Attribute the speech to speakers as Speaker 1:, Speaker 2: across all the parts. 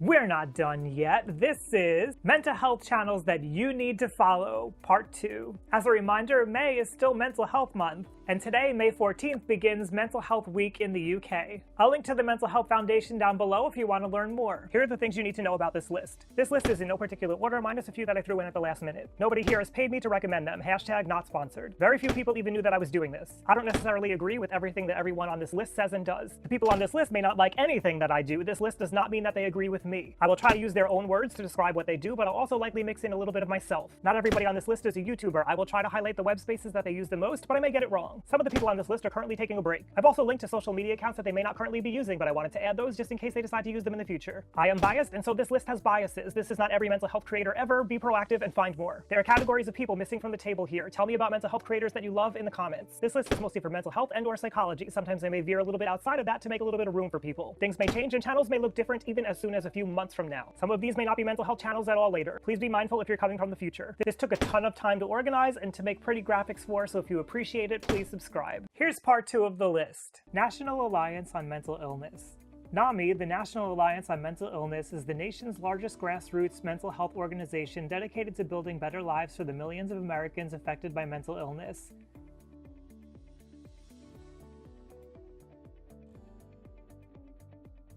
Speaker 1: We're not done yet. This is Mental Health Channels That You Need to Follow, Part 2. As a reminder, May is still Mental Health Month, and today, May 14th, begins Mental Health Week in the UK. I'll link to the Mental Health Foundation down below if you want to learn more. Here are the things you need to know about this list. This list is in no particular order, minus a few that I threw in at the last minute. Nobody here has paid me to recommend them. Hashtag not sponsored. Very few people even knew that I was doing this. I don't necessarily agree with everything that everyone on this list says and does. The people on this list may not like anything that I do. This list does not mean that they agree with me. I will try to use their own words to describe what they do, but I'll also likely mix in a little bit of myself. Not everybody on this list is a YouTuber. I will try to highlight the web spaces that they use the most, but I may get it wrong. Some of the people on this list are currently taking a break. I've also linked to social media accounts that they may not currently be using, but I wanted to add those just in case they decide to use them in the future. I am biased, and so this list has biases. This is not every mental health creator ever. Be proactive and find more. There are categories of people missing from the table here. Tell me about mental health creators that you love in the comments. This list is mostly for mental health and/or psychology. Sometimes I may veer a little bit outside of that to make a little bit of room for people. Things may change and channels may look different even as soon as a few months from now. Some of these may not be mental health channels at all later. Please be mindful if you're coming from the future. This took a ton of time to organize and to make pretty graphics for, so if you appreciate it, please subscribe. Here's part 2 of the list. National Alliance on Mental Illness. NAMI, the National Alliance on Mental Illness, is the nation's largest grassroots mental health organization dedicated to building better lives for the millions of Americans affected by mental illness.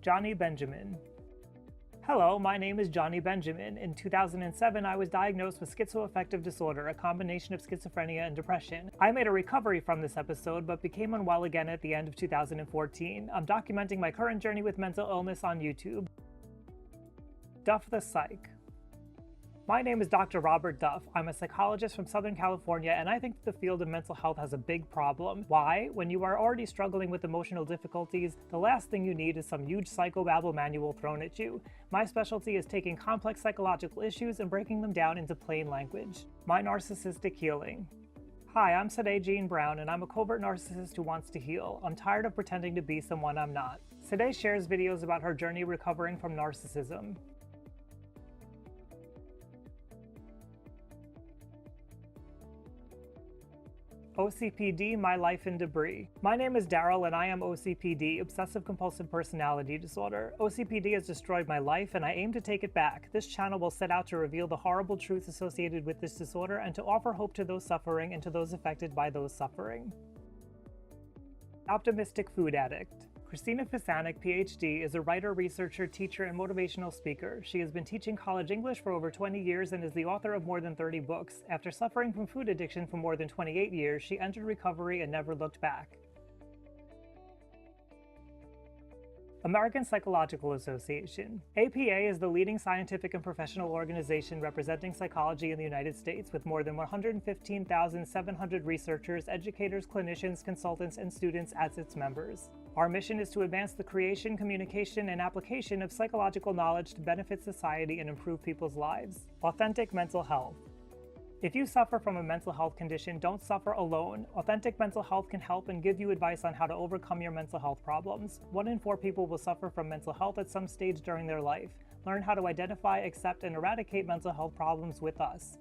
Speaker 1: Jonny Benjamin. Hello, my name is Jonny Benjamin. In 2007, I was diagnosed with schizoaffective disorder, a combination of schizophrenia and depression. I made a recovery from this episode, but became unwell again at the end of 2014. I'm documenting my current journey with mental illness on YouTube. Duff the Psych. My name is Dr. Robert Duff. I'm a psychologist from Southern California, and I think that the field of mental health has a big problem. Why? When you are already struggling with emotional difficulties, the last thing you need is some huge psychobabble manual thrown at you. My specialty is taking complex psychological issues and breaking them down into plain language. My Narcissistic Healing. Hi, I'm Sadeh Jean Brown, and I'm a covert narcissist who wants to heal. I'm tired of pretending to be someone I'm not. Sadeh shares videos about her journey recovering from narcissism. OCPD, My Life in Debris. My name is Daryl and I am OCPD, Obsessive Compulsive Personality Disorder. OCPD has destroyed my life and I aim to take it back. This channel will set out to reveal the horrible truths associated with this disorder and to offer hope to those suffering and to those affected by those suffering. Optimistic Food Addict. Christina Fisanik, PhD, is a writer, researcher, teacher, and motivational speaker. She has been teaching college English for over 20 years and is the author of more than 30 books. After suffering from food addiction for more than 28 years, she entered recovery and never looked back. American Psychological Association. APA is the leading scientific and professional organization representing psychology in the United States with more than 115,700 researchers, educators, clinicians, consultants, and students as its members. Our mission is to advance the creation, communication, and application of psychological knowledge to benefit society and improve people's lives. Authentic Mental Health. If you suffer from a mental health condition, don't suffer alone. Authentic Mental Health can help and give you advice on how to overcome your mental health problems. 1 in 4 people will suffer from mental health at some stage during their life. Learn how to identify, accept, and eradicate mental health problems with us.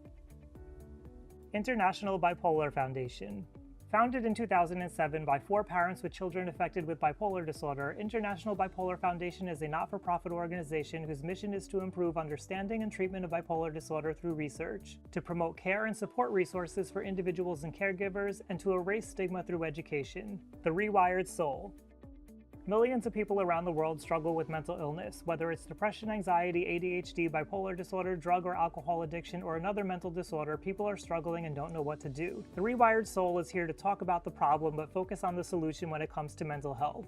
Speaker 1: International Bipolar Foundation. Founded in 2007 by 4 parents with children affected with bipolar disorder, International Bipolar Foundation is a not-for-profit organization whose mission is to improve understanding and treatment of bipolar disorder through research, to promote care and support resources for individuals and caregivers, and to erase stigma through education. The Rewired Soul. Millions of people around the world struggle with mental illness, whether it's depression, anxiety, ADHD, bipolar disorder, drug or alcohol addiction, or another mental disorder. People are struggling and don't know what to do. The Rewired Soul is here to talk about the problem but focus on the solution when it comes to mental health.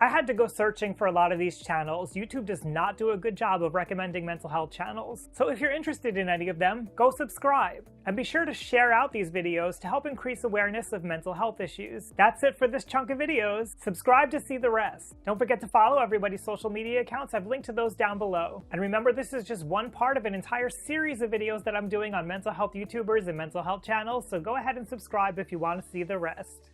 Speaker 1: I had to go searching for a lot of these channels. YouTube does not do a good job of recommending mental health channels. So if you're interested in any of them, go subscribe. And be sure to share out these videos to help increase awareness of mental health issues. That's it for this chunk of videos. Subscribe to see the rest. Don't forget to follow everybody's social media accounts. I've linked to those down below. And remember, this is just one part of an entire series of videos that I'm doing on mental health YouTubers and mental health channels, so go ahead and subscribe if you want to see the rest.